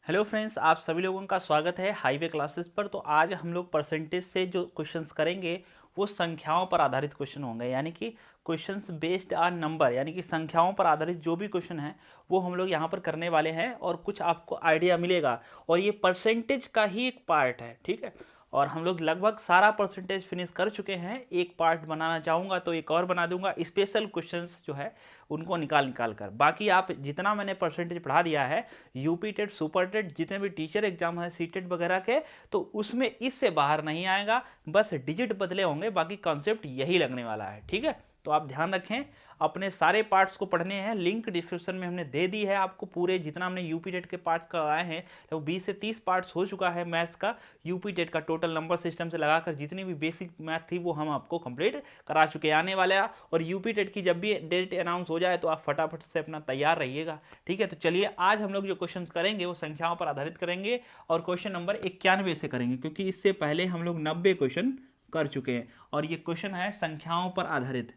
Hello friends, आप सभी लोगों का स्वागत है हाईवे क्लासेस पर। तो आज हम लोग परसेंटेज से जो क्वेश्चंस करेंगे वो संख्याओं पर आधारित क्वेश्चन होंगे, यानी कि क्वेश्चंस बेस्ड ऑन नंबर, यानी कि संख्याओं पर आधारित जो भी क्वेश्चन है वो हम लोग यहाँ पर करने वाले हैं और कुछ आपको आइडिया मिलेगा। और ये परसेंटेज का ही एक पार्ट है, ठीक है। और हम लोग लगभग सारा परसेंटेज फिनिश कर चुके हैं। एक पार्ट बनाना चाहूँगा तो एक और बना दूंगा, स्पेशल क्वेश्चंस जो है उनको निकाल निकाल कर। बाकी आप जितना मैंने परसेंटेज पढ़ा दिया है, यूपी टेट, सुपर टेट, जितने भी टीचर एग्जाम है, सी टेट वगैरह के, तो उसमें इससे बाहर नहीं आएगा। बस डिजिट बदले होंगे, बाकी कॉन्सेप्ट यही लगने वाला है, ठीक है। तो आप ध्यान रखें, अपने सारे पार्ट्स को पढ़ने हैं। लिंक डिस्क्रिप्शन में हमने दे दी है आपको। पूरे जितना हमने यूपी टेट के पार्ट्स कराए हैं तो 20 से 30 पार्ट्स हो चुका है मैथ्स का। यूपी टेट का टोटल नंबर सिस्टम से लगाकर जितनी भी बेसिक मैथ थी वो हम आपको कंप्लीट करा चुके आने वाले हैं। और यूपी टेट की जब भी डेट अनाउंस हो जाए तो आप फटाफट से अपना तैयार रहिएगा, ठीक है। तो चलिए, आज हम लोग जो क्वेश्चन करेंगे वो संख्याओं पर आधारित करेंगे और क्वेश्चन नंबर 91 से करेंगे, क्योंकि इससे पहले हम लोग 90 क्वेश्चन कर चुके हैं और ये क्वेश्चन है संख्याओं पर आधारित,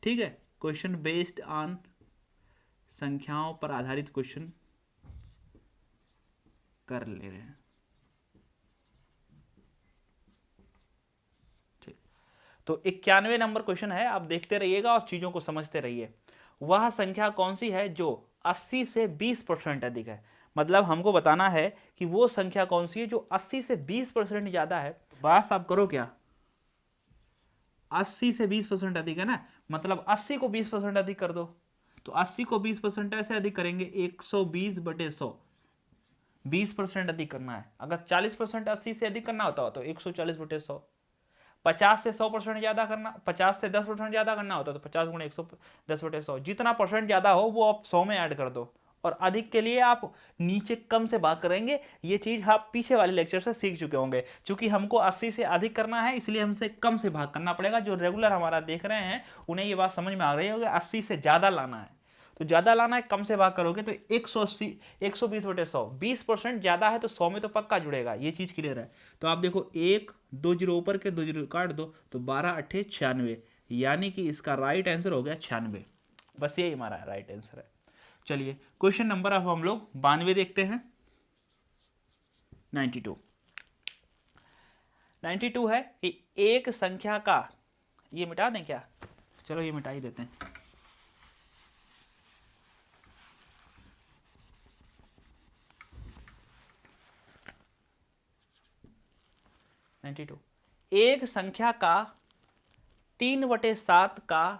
ठीक है। क्वेश्चन बेस्ड ऑन संख्याओं पर आधारित क्वेश्चन कर ले रहे हैं, ठीक। तो 91 नंबर क्वेश्चन है, आप देखते रहिएगा और चीजों को समझते रहिए। वह संख्या कौन सी है जो 80 से 20% अधिक है। मतलब हमको बताना है कि वो संख्या कौन सी है जो 80 से 20% ज्यादा है। बस आप करो क्या, 80 से 20% अधिक है ना, मतलब 80 को 20% अधिक कर दो। तो 80 को 20% ऐसे अधिक करेंगे, 120/100, 20% अधिक करना है। अगर 40% 80 से अधिक करना होता हो तो 140/100। 50 से 100% ज्यादा करना, 50 से 10% ज्यादा करना होता तो 50 गुणे 110/100। जितना परसेंट ज्यादा हो वो आप 100 में ऐड कर दो। और अधिक के लिए आप नीचे कम से भाग करेंगे। ये चीज आप पीछे वाले लेक्चर से सीख चुके होंगे। चूंकि हमको 80 से अधिक करना है इसलिए हमसे कम से भाग करना पड़ेगा। जो रेगुलर हमारा देख रहे हैं उन्हें ये बात समझ में आ रही होगी, 80 से ज्यादा लाना है तो ज्यादा लाना है, कम से भाग करोगे तो 180, 120/100, 20% ज्यादा है तो 100 में तो पक्का जुड़ेगा। ये चीज क्लियर है। तो आप देखो, 1 2 जीरो ऊपर के 2 जीरो काट दो तो 12 × 8 = 96, यानी कि इसका राइट आंसर हो गया 96। बस यही हमारा राइट आंसर है। चलिए, क्वेश्चन नंबर अब हम लोग 92 देखते हैं। 92 92 है कि एक संख्या का, ये मिटा दें क्या, चलो ये मिटा ही देते हैं। 92, एक संख्या का 3/7 का,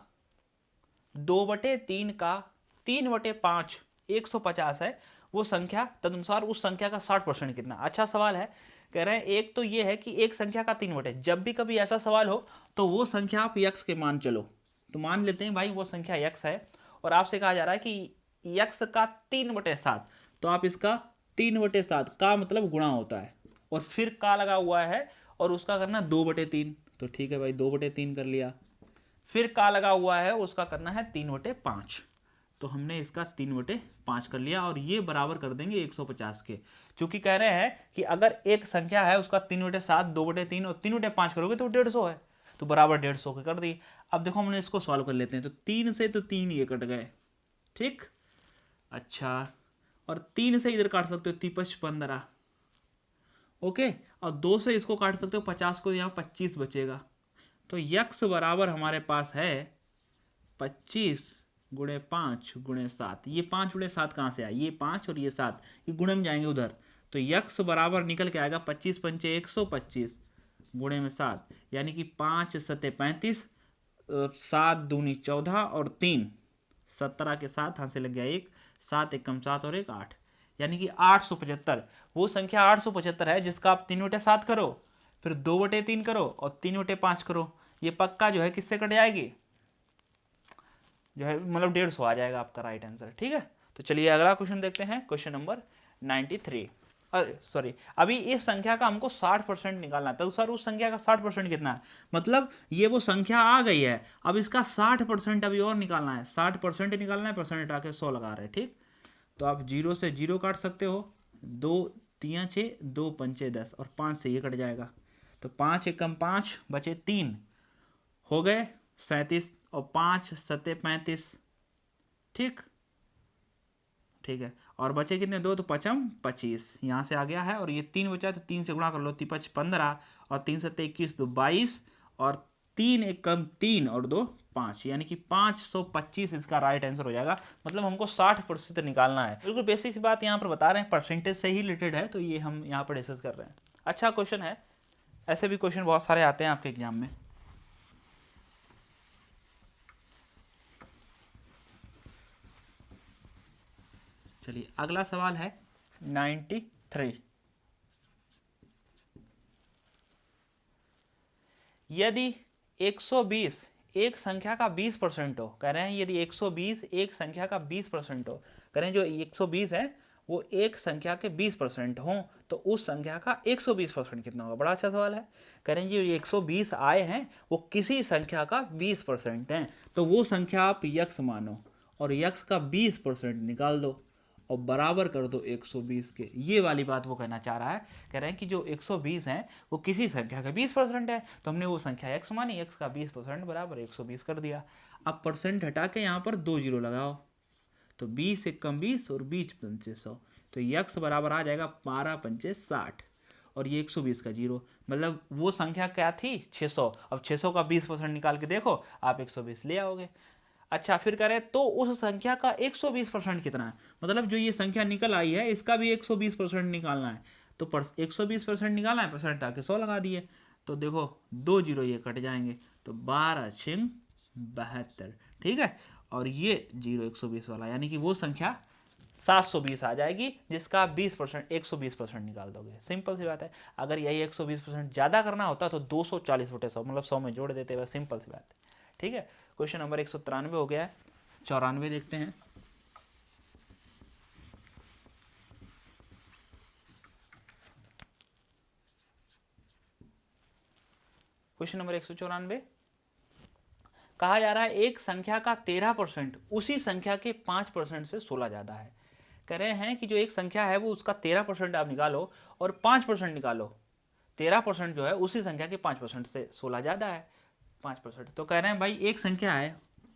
2/3 का, 3/5, 150 है वो संख्या। तदनुसार उस संख्या का 60% कितना। अच्छा सवाल है। कह रहे हैं एक तो ये है कि एक संख्या का 3/, जब भी कभी ऐसा सवाल हो तो वो संख्या आप यक्स के मान चलो। तो मान लेते हैं भाई वो संख्या यक्स है और आपसे कहा जा रहा है कि यक्स का 3/7, तो आप इसका 3/7 का मतलब गुणा होता है और फिर का लगा हुआ है और उसका करना 2/3। तो ठीक है भाई, 2/3 कर लिया। फिर का लगा हुआ है उसका करना है 3/5। तो हमने इसका 3/5 कर लिया और ये बराबर कर देंगे 150 के। क्योंकि कह रहे हैं कि अगर एक संख्या है उसका 3/7, 2/3 और 3/5 करोगे तो 150 है, तो बराबर 150 के कर दी। अब देखो हमने इसको सॉल्व कर लेते हैं। तो 3 से तो 3 ये कट गए, ठीक। अच्छा, और 3 से इधर काट सकते हो 3×5 = 15, ओके। और 2 से इसको काट सकते हो 50 को, यहाँ 25 बचेगा। तो यक्स बराबर हमारे पास है 25 × 5 × 7। ये 5 × 7 कहाँ से आया, ये 5 और ये 7, ये गुणे में जाएंगे उधर। तो यक्स बराबर निकल के आएगा 25×5 = 125 गुणे में 7, यानी कि 5×7 = 35, 7×2 = 14 और 3 17 के साथ हाथ से लग गया 1, 7 × 1 = 7 और 1 8, यानी कि 875। वो संख्या 875 है जिसका आप 3/7 करो, फिर 2/3 करो और 3/5 करो। ये पक्का जो है किससे कट जाएगी, जो है मतलब 150 आ जाएगा आपका राइट आंसर, ठीक है। तो चलिए अगला क्वेश्चन देखते हैं, क्वेश्चन नंबर 93। अरे सॉरी, अभी इस संख्या का हमको 60% निकालना है। तो सर उस संख्या का 60% कितना है, मतलब ये वो संख्या आ गई है, अब इसका 60% अभी और निकालना है। 60% निकालना है, परसेंट हटा के 100 लगा रहे हैं, ठीक। तो आप 0 से 0 काट सकते हो, 2 3 6, 2 5 10 और 5 से ये कट जाएगा। तो 5 × 5 बचे 3, हो गए 37 और 5×7 = 35, ठीक। ठीक है, और बचे कितने 2, तो 5 25 यहाँ से आ गया है, और ये 3 बचा तो 3 से गुणा कर लो, 3 5 15 और 3 7 21 तो 22 और 3 1 कम 3 और 2 5, यानी कि 525 इसका राइट आंसर हो जाएगा। मतलब हमको 60% निकालना है। बिल्कुल बेसिक सी बात यहाँ पर बता रहे हैं, परसेंटेज से ही रिलेटेड है, तो ये हम यहाँ पर डिस्कस कर रहे हैं। अच्छा क्वेश्चन है, ऐसे भी क्वेश्चन बहुत सारे आते हैं आपके एग्जाम में। चलिए अगला सवाल है 93। यदि 120 एक संख्या का 20% हो, कह रहे हैं यदि 120 एक संख्या का 20% हो, कह रहे हैं जो 120 है वो एक संख्या के 20% हो, तो उस संख्या का 120% कितना होगा। बड़ा अच्छा सवाल है। कह रहे हैं जो 120 आए हैं वो किसी संख्या का 20% है, तो वो संख्या आप यक्स मानो और यक्स का 20% निकाल दो और बराबर कर दो 120 के। ये वाली बात वो कहना चाह रहा है। कह रहे हैं कि जो 120 हैं वो किसी संख्या का 20% है, तो हमने वो संख्या x मानी, x का 20% बराबर 120 कर दिया। अब परसेंट हटा के यहाँ पर 2 जीरो लगाओ, तो 20 एक कम 20 और 20 पंचे 100, तो x बराबर आ जाएगा 12 पंचे 60 और ये 120 का जीरो। मतलब वो संख्या क्या थी 600। अब 600 का 20% निकाल के देखो, आप 120 ले आओगे। अच्छा फिर करें तो उस संख्या का 120% कितना है, मतलब जो ये संख्या निकल आई है इसका भी 120% निकालना है। तो 120% निकालना है, परसेंट आके 100 लगा दिए, तो देखो 2 जीरो ये कट जाएंगे, तो 12 6 72, ठीक है। और ये जीरो 120 वाला, यानी कि वो संख्या 720 आ जाएगी, जिसका 20% 120% निकाल दोगे। सिंपल सी बात है। अगर यही 120% ज़्यादा करना होता तो 240/100, मतलब 100 में जोड़ देते हुए, सिंपल सी बात है, ठीक है। क्वेश्चन नंबर 193 हो गया है। 94 देखते हैं। क्वेश्चन नंबर 194 कहा जा रहा है एक संख्या का 13% उसी संख्या के 5% से 16 ज्यादा है। कह रहे हैं कि जो एक संख्या है वो उसका 13% आप निकालो और 5% निकालो। 13% जो है उसी संख्या के 5% से 16 ज्यादा है, 5%। तो कह रहे हैं भाई एक संख्या है,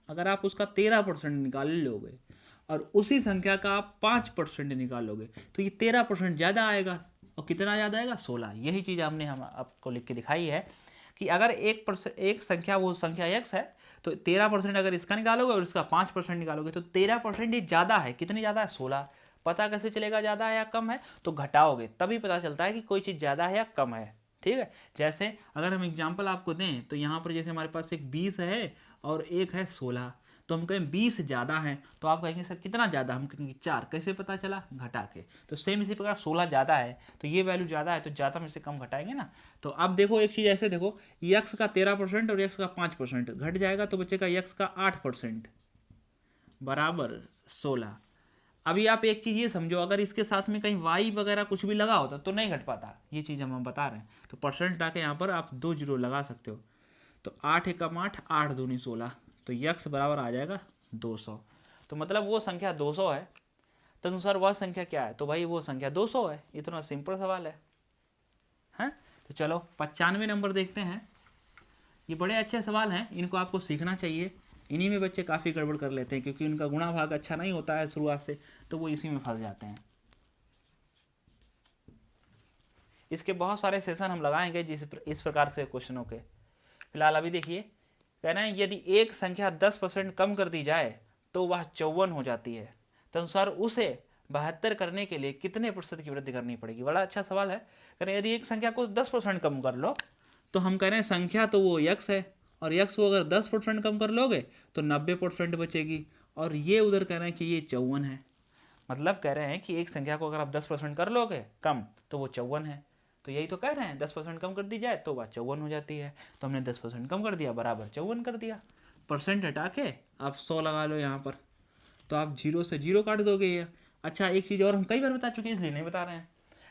अगर आप उसका 13% निकाल लोगे और उसी संख्या का आप 5% निकालोगे तो ये 13% ज़्यादा आएगा। और कितना ज़्यादा आएगा 16। यही चीज़ हमने हम आपको लिख के दिखाई है कि अगर एक संख्या वो संख्या x है तो 13% अगर इसका निकालोगे और इसका 5% निकालोगे तो 13% ये ज़्यादा है। कितनी ज़्यादा है 16। पता कैसे चलेगा ज़्यादा है या कम है, तो घटाओगे तभी पता चलता है कि कोई चीज़ ज़्यादा है या कम है, ठीक है। जैसे अगर हम एग्जाम्पल आपको दें तो यहाँ पर जैसे हमारे पास एक 20 है और एक है 16, तो हम कहें 20 ज़्यादा है, तो आप कहेंगे सर कितना ज़्यादा, हम कहेंगे 4। कैसे पता चला, घटा के। तो सेम इसी प्रकार 16 ज़्यादा है तो ये वैल्यू ज़्यादा है, तो ज़्यादा में से कम घटाएंगे ना। तो अब देखो एक चीज़ ऐसे देखो, यक्स का 13% और यक्स का 5% घट जाएगा तो बचेगा यक्स का 8% बराबर 16। अभी आप एक चीज़ ये समझो, अगर इसके साथ में कहीं वाई वगैरह कुछ भी लगा होता तो नहीं घट पाता, ये चीज़ हम बता रहे हैं। तो परसेंट आके यहाँ पर आप 2 जीरो लगा सकते हो। तो 8 एकम 8, 8 दूनी 16, तो यक्स बराबर आ जाएगा 200। तो मतलब वो संख्या 200 है, तो अनुसार वह संख्या क्या है, तो भाई वो संख्या 200 है। इतना सिंपल सवाल है। तो चलो 95 नंबर देखते हैं। ये बड़े अच्छे सवाल हैं, इनको आपको सीखना चाहिए। इन्हीं में बच्चे काफ़ी गड़बड़ कर लेते हैं क्योंकि उनका गुणा भाग अच्छा नहीं होता है शुरुआत से, तो वो इसी में फंस जाते हैं। इसके बहुत सारे सेशन हम लगाएंगे इस प्रकार से क्वेश्चनों के। फिलहाल अभी देखिए, कह रहे हैं यदि एक संख्या 10% कम कर दी जाए तो वह 54 हो जाती है, तदनुसार उसे 72 करने के लिए कितने प्रतिशत की वृद्धि करनी पड़ेगी। बड़ा अच्छा सवाल है। कह रहे हैं यदि एक संख्या को 10% कम कर लो, तो हम कह रहे हैं संख्या तो वो यक्स है और यक्स को अगर 10% कम कर लोगे तो 90% बचेगी, और ये उधर कह रहे हैं कि ये 54 है। मतलब कह रहे हैं कि एक संख्या को अगर आप 10% कर लोगे कम तो वो 54 है। तो यही तो कह रहे हैं 10% कम कर दी जाए तो वह 54 हो जाती है। तो हमने 10% कम कर दिया बराबर 54 कर दिया। परसेंट हटा के आप 100 लगा लो यहाँ पर, तो आप 0 से 0 काट दोगे ये। अच्छा एक चीज़ और हम कई बार बता चुके हैं इसलिए नहीं बता रहे हैं,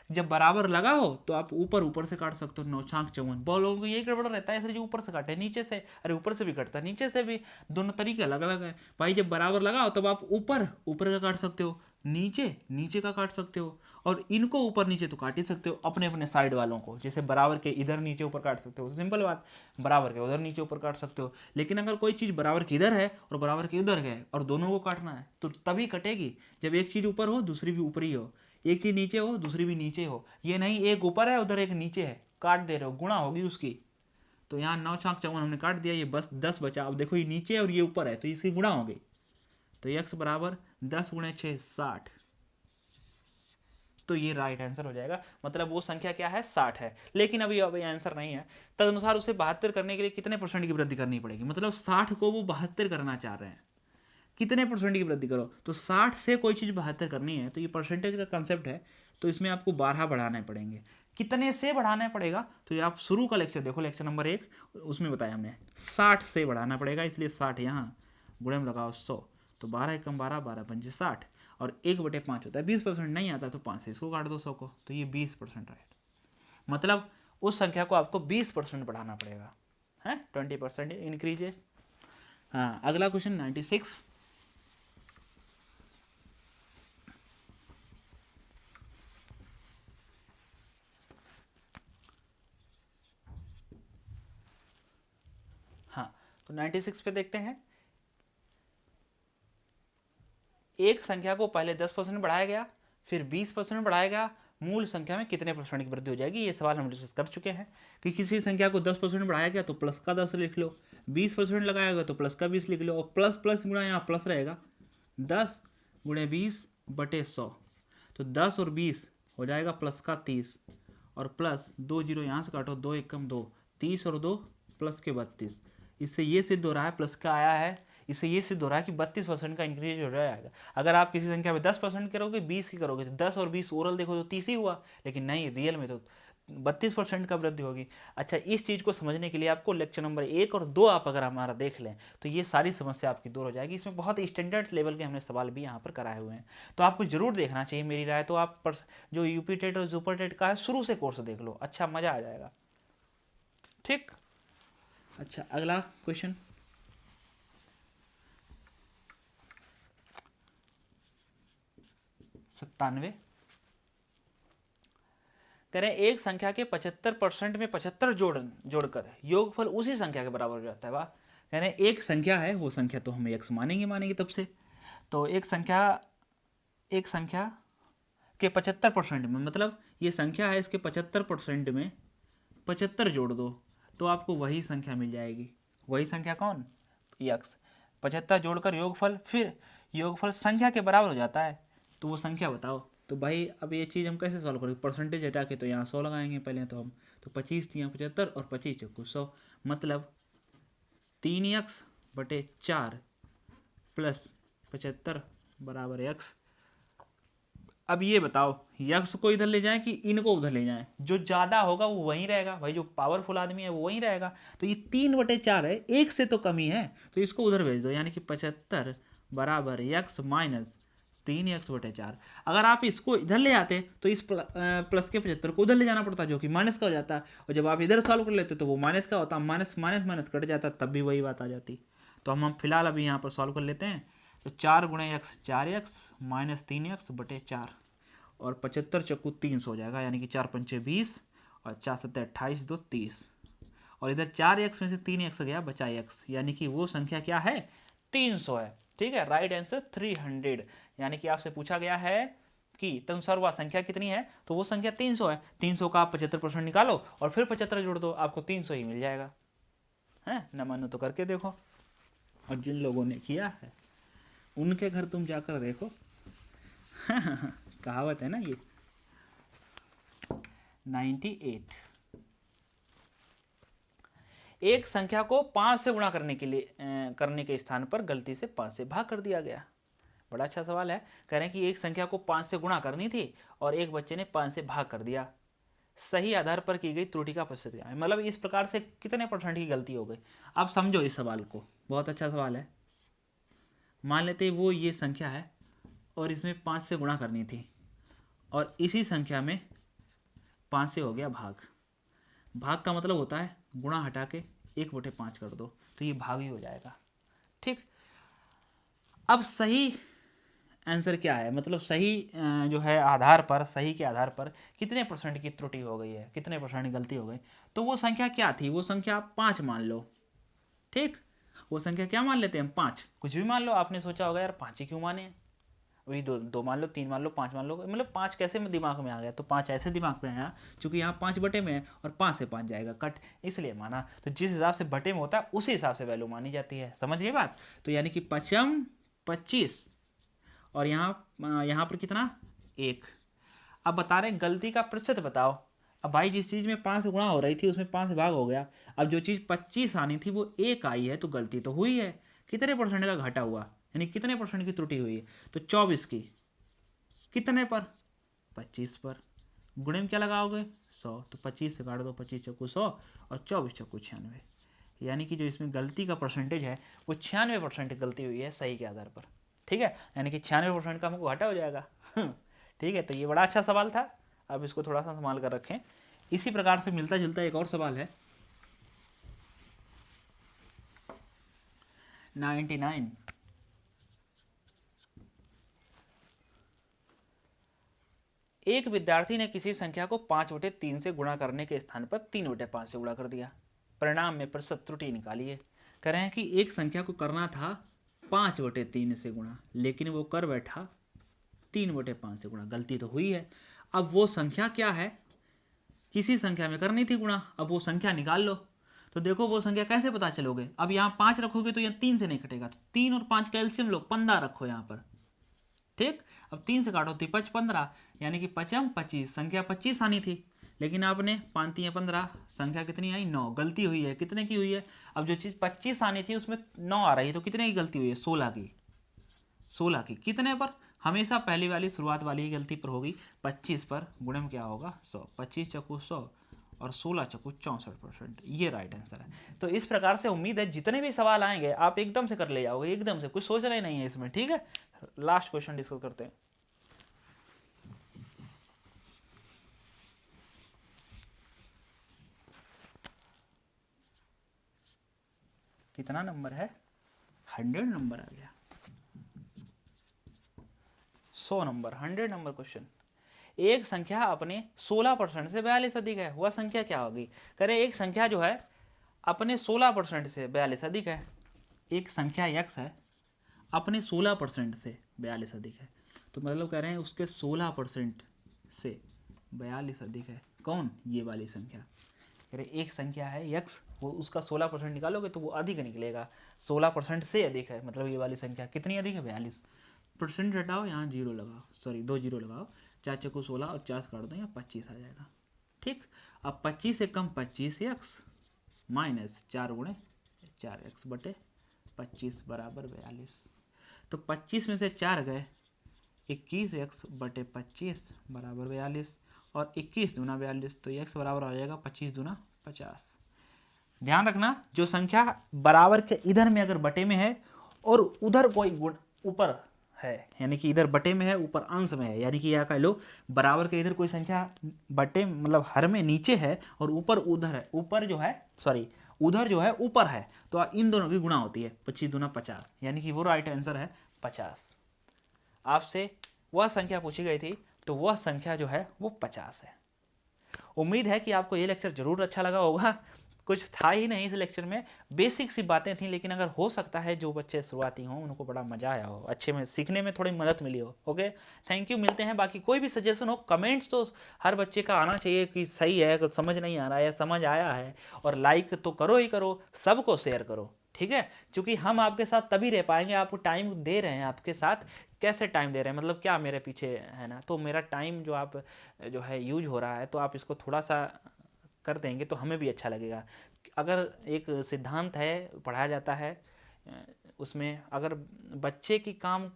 जब बराबर लगा हो तो आप ऊपर से काट सकते हो। 9 छांक 54 बहुत लोगों को यही गड़बड़ रहता है, इसलिए जो ऊपर से काटे नीचे से, अरे ऊपर से भी कटता है नीचे से भी, दोनों तरीके अलग अलग है भाई। जब बराबर लगा हो तब आप ऊपर का काट सकते हो, नीचे नीचे का काट सकते हो, और इनको ऊपर नीचे तो काट ही सकते हो, अपने अपने साइड वालों को, जैसे बराबर के इधर नीचे ऊपर काट सकते हो, सिंपल बात, बराबर के उधर नीचे ऊपर काट सकते हो। लेकिन अगर कोई चीज़ बराबर के इधर है और बराबर के उधर है और दोनों को काटना है तो तभी कटेगी जब एक चीज़ ऊपर हो दूसरी भी ऊपर ही हो, एक चीज़ नीचे हो दूसरी भी नीचे हो। ये नहीं एक ऊपर है उधर एक नीचे है, काट दे रहे हो, गुणा होगी उसकी। तो यहाँ 9 छाक 54 हमने काट दिया, ये बस 10 बचा। अब देखो ये नीचे है और ये ऊपर है तो इसकी गुणा हो गई, तो x बराबर 10 गुणे 6 60। तो ये राइट आंसर हो जाएगा, मतलब वो संख्या क्या है 60 है। लेकिन अभी आंसर नहीं है, तदनुसार उसे 72 करने के लिए कितने परसेंट की वृद्धि करनी पड़ेगी, मतलब 60 को वो 72 करना चाह रहे हैं, कितने परसेंट की वृद्धि करो। तो 60 से कोई चीज़ 72 करनी है तो ये परसेंटेज का कंसेप्ट है, तो इसमें आपको 12 बढ़ाने पड़ेंगे। कितने से बढ़ाना पड़ेगा, तो ये आप शुरू का लेक्चर देखो, लेक्चर नंबर 1, उसमें बताया हमने 60 से बढ़ाना पड़ेगा, इसलिए 60 यहाँ गुणे में लगाओ 100, तो 12 एकम 12, 12 पंचे 60, और 1/5 होता है, 20% नहीं आता तो 5 से इसको काट दो 100 को, तो ये 20% राइट। मतलब उस संख्या को आपको 20% बढ़ाना पड़ेगा, है 20% इंक्रीजेस। हाँ, अगला क्वेश्चन 96। हाँ, तो 96 पे देखते हैं, एक संख्या को पहले 10% बढ़ाया गया, फिर 20% बढ़ाया गया, मूल संख्या में कितने परसेंट की वृद्धि हो जाएगी। ये सवाल हम डिस्कस कर चुके हैं कि किसी संख्या को 10% बढ़ाया गया तो प्लस का 10 लिख लो, 20% लगाया गया तो प्लस का 20 लिख लो, और प्लस प्लस गुणा यहाँ प्लस रहेगा, 10 गुणे 20/100, तो 10 और 20 हो जाएगा प्लस का 30, और प्लस 2 जीरो यहाँ से काटो, 2 एकम 2, 30 और 2 प्लस के 32। इससे ये सिद्ध हो रहा है, प्लस का आया है, इससे ये सिद्ध हो रहा है कि 32% का इंक्रीज हो जाएगा। अगर आप किसी संख्या में 10% करोगे, 20 की करोगे, तो 10 और 20 ओरल देखो तो 30 ही हुआ, लेकिन नहीं, रियल में तो 32% का वृद्धि होगी। अच्छा, इस चीज़ को समझने के लिए आपको लेक्चर नंबर 1 और 2 आप अगर हमारा देख लें तो ये सारी समस्या आपकी दूर हो जाएगी। इसमें बहुत स्टैंडर्ड लेवल के हमने सवाल भी यहाँ पर कराए हुए हैं, तो आपको जरूर देखना चाहिए, मेरी राय तो आप जो यूपी टेट और सुपर टेट का है शुरू से कोर्स देख लो, अच्छा मज़ा आ जाएगा। ठीक, अच्छा अगला क्वेश्चन 97। कह रहे हैं एक संख्या के 75% में 75 जोड़कर योगफल उसी संख्या के बराबर हो जाता है। वाह, कह रहे हैं एक संख्या है, वो संख्या तो हम x मानेंगे तब से, तो एक संख्या के 75% में, मतलब ये संख्या है, इसके 75% में 75 जोड़ दो तो आपको वही संख्या मिल जाएगी। वही संख्या कौन, x। 75 जोड़कर योगफल, फिर योगफल संख्या के बराबर हो जाता है, तो वो संख्या बताओ। तो भाई अब ये चीज़ हम कैसे सॉल्व करेंगे, परसेंटेज हटा के तो यहाँ 100 लगाएंगे पहले तो हम, तो 25 यहाँ 75 और 25 चौको 100, मतलब 3x/4 प्लस 75 बराबर x। अब ये बताओ यक्स को इधर ले जाएं कि इनको उधर ले जाएं, जो ज़्यादा होगा वो वहीं रहेगा भाई, जो पावरफुल आदमी है वो वहीं रहेगा। तो ये 3/4 है, एक से तो कमी है, तो इसको उधर भेज दो, यानी कि 75 बराबर x माइनस 3x/4। अगर आप इसको इधर ले आते तो इस प्लस के 75 को उधर ले जाना पड़ता, जो कि माइनस का हो जाता, और जब आप इधर सॉल्व कर लेते तो वो माइनस का होता, माइनस माइनस माइनस कट जाता, तब भी वही बात आ जाती। तो हम फिलहाल अभी यहाँ पर सॉल्व कर लेते हैं, तो 4 गुणे x 4x माइनस 3x/4, और 75 चक्कू 300 हो जाएगा, यानी कि 4 पंचे 20 और 4 सत्ते 28 2 30, और इधर 4x में से 3x गया, बचा x, यानी कि वो संख्या क्या है 300 है। ठीक है, राइट आंसर 300, यानी कि आपसे पूछा गया है कि तदनुसार वह संख्या कितनी है, तो वो संख्या 300 है। 300 का आप 75% निकालो और फिर 75 जोड़ दो, आपको 300 ही मिल जाएगा। है न मानो तो करके देखो, और जिन लोगों ने किया है उनके घर तुम जाकर देखो। कहावत है ना ये। 98, एक संख्या को 5 से गुणा करने के स्थान पर गलती से 5 से भाग कर दिया गया। बड़ा अच्छा सवाल है, कह रहे हैं कि एक संख्या को 5 से गुणा करनी थी और एक बच्चे ने 5 से भाग कर दिया, सही आधार पर की गई त्रुटि का प्रतिशत क्या है, मतलब इस प्रकार से कितने % की गलती हो गई। आप समझो इस सवाल को, बहुत अच्छा सवाल है। मान लेते वो ये संख्या है और इसमें 5 से गुणा करनी थी, और इसी संख्या में 5 से हो गया भाग। भाग का मतलब होता है गुणा हटा के 1/5 कर दो, तो ये भाग ही हो जाएगा। ठीक, अब सही आंसर क्या है, मतलब सही जो है आधार पर, सही के आधार पर कितने परसेंट की त्रुटि हो गई है, कितने परसेंट की गलती हो गई। तो वो संख्या क्या थी, वो संख्या 5 मान लो। ठीक, वो संख्या क्या मान लेते हैं हम, 5, कुछ भी मान लो। आपने सोचा होगा यार 5 ही क्यों माने हैं, वही दो मान लो, 3 मान लो, 5 मान लो, मतलब 5 कैसे में दिमाग में आ गया, तो 5 ऐसे दिमाग में आया क्योंकि यहाँ 5 बटे में है और 5 से 5 जाएगा कट, इसलिए माना। तो जिस हिसाब से बटे में होता है उसी हिसाब से वैल्यू मानी जाती है, समझ गए बात। तो यानी कि 5 25 और यहाँ पर कितना, 1। अब बता रहे हैं गलती का प्रतिशत बताओ। अब भाई जिस चीज़ में 5 गुणा हो रही थी उसमें 5 भाग हो गया, अब जो चीज़ 25 आनी थी वो 1 आई है, तो गलती तो हुई है। कितने परसेंट का घाटा हुआ, यानी कितने परसेंट की त्रुटि हुई है, तो 24 की कितने पर, 25 पर। गुणे में क्या लगाओगे, 100, तो 25 से काट दो, 25 चक्कू 100 और 24 चक्कू 96, यानी कि जो इसमें गलती का परसेंटेज है वो 96% गलती हुई है सही के आधार पर। ठीक है, यानी कि 96% का हमको घाटा हो जाएगा। ठीक है, तो ये बड़ा अच्छा सवाल था, अब इसको थोड़ा सा संभाल कर रखें। इसी प्रकार से मिलता जुलता एक और सवाल है 99। एक विद्यार्थी ने किसी संख्या को 5/3 से गुणा करने के स्थान पर 3/5 से गुणा कर दिया, परिणाम में प्रतिशत त्रुटि निकालिए। कह रहे हैं कि एक संख्या को करना था 5/3 से गुणा, लेकिन वो कर बैठा 3/5 से गुणा, गलती तो हुई है। अब वो संख्या क्या है, किसी संख्या में करनी थी गुणा, अब वो संख्या निकाल लो। तो देखो वो संख्या कैसे पता चलोगे, अब यहाँ 5 रखोगे तो यहाँ 3 से नहीं कटेगा, तो 3 और 5 का एलसीएम लो, 15 रखो यहाँ पर। ठीक, अब 3 से काटो तो 15, यानी कि 5 25, संख्या 25 आनी थी, लेकिन आपने 5 3 15, संख्या कितनी आई, 9, गलती हुई है, कितने की हुई है। अब जो चीज़ 25 आनी थी उसमें 9 आ रही है, तो कितने की गलती हुई है, 16 की, 16 की कितने पर, हमेशा पहली वाली शुरुआत वाली गलती पर होगी, 25 पर, गुणे में क्या होगा 100, 25 चक्कू 100 और 16 चक्कू 64%, ये राइट आंसर है। तो इस प्रकार से उम्मीद है जितने भी सवाल आएंगे आप एकदम से कर ले जाओगे, एकदम से, कुछ सोचना ही नहीं है इसमें। ठीक है, लास्ट क्वेश्चन डिस्कस करते हैं। कितना नंबर है, 100 नंबर आ गया, 100 नंबर, 100 नंबर क्वेश्चन। एक संख्या अपने 16% से 42 अधिक है, वह संख्या क्या होगी। करें एक संख्या जो है अपने 16% से 42 अधिक है, एक संख्या x है अपने 16% से 42 अधिक है, तो मतलब कह रहे हैं उसके 16% से 42 अधिक है, कौन, ये वाली संख्या। कह रहे एक संख्या है x, वो उसका 16% निकालोगे तो वो अधिक निकलेगा, 16% से अधिक है, मतलब ये वाली संख्या कितनी अधिक है, 42। परसेंट हटाओ, यहाँ 0 लगाओ, सॉरी 2 0 लगाओ, 4 चक्कू 16 और 4 काट दो, यहाँ 25 आ जाएगा। ठीक, अब 25 से कम 25x माइनस 4 गुणे 4x बटे 25 बराबर 42। तो 25 में से 4 गए, 21x बटे 25 बराबर 42 और 21 दूना 42, तो x बराबर आ जाएगा 25 दूना 50। ध्यान रखना जो संख्या बराबर के इधर में अगर बटे में है और उधर कोई गुण ऊपर है, यानी कि इधर बटे में है ऊपर अंश में है, यानी कि यह कह लो बराबर के इधर कोई संख्या बटे मतलब हर में नीचे है और ऊपर उधर है, ऊपर जो है सॉरी उधर जो है ऊपर है, तो इन दोनों की गुणा होती है, 25 दूना 50, यानी कि वो राइट आंसर है 50। आपसे वह संख्या पूछी गई थी तो वह संख्या जो है वो 50 है। उम्मीद है कि आपको ये लेक्चर जरूर अच्छा लगा होगा, कुछ था ही नहीं इस लेक्चर में, बेसिक सी बातें थी, लेकिन अगर हो सकता है जो बच्चे शुरुआती हों उनको बड़ा मजा आया हो, अच्छे में सीखने में थोड़ी मदद मिली हो। ओके, थैंक यू, मिलते हैं। बाकी कोई भी सजेशन हो, कमेंट्स तो हर बच्चे का आना चाहिए कि सही है, कुछ समझ नहीं आ रहा है, समझ आया है, और लाइक तो करो ही करो, सबको शेयर करो। ठीक है, क्योंकि हम आपके साथ तभी रह पाएंगे, आपको टाइम दे रहे हैं, आपके साथ कैसे टाइम दे रहे हैं, मतलब क्या मेरे पीछे है ना, तो मेरा टाइम जो आप जो है यूज हो रहा है, तो आप इसको थोड़ा सा कर देंगे तो हमें भी अच्छा लगेगा। अगर एक सिद्धांत है पढ़ाया जाता है, उसमें अगर बच्चे की काम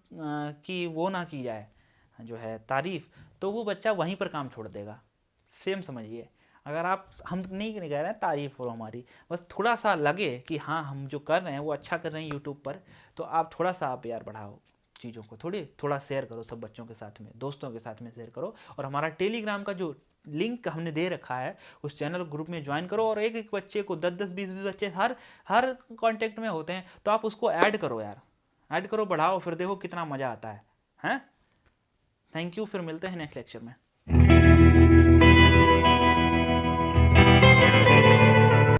की वो ना की जाए जो है तारीफ, तो वो बच्चा वहीं पर काम छोड़ देगा। सेम समझिए, अगर आप, हम नहीं कह रहे हैं तारीफ हो हमारी, बस थोड़ा सा लगे कि हाँ हम जो कर रहे हैं वो अच्छा कर रहे हैं यूट्यूब पर, तो आप थोड़ा सा आप यार बढ़ाओ चीज़ों को, थोड़ा शेयर करो सब बच्चों के साथ में, दोस्तों के साथ में शेयर करो, और हमारा टेलीग्राम का जो लिंक हमने दे रखा है उस चैनल ग्रुप में ज्वाइन करो, और एक एक बच्चे को 10 20 बच्चे हर कांटेक्ट में होते हैं, तो आप उसको ऐड करो यार, ऐड करो, बढ़ाओ, फिर देखो कितना मज़ा आता है। थैंक यू, फिर मिलते हैं नेक्स्ट लेक्चर में।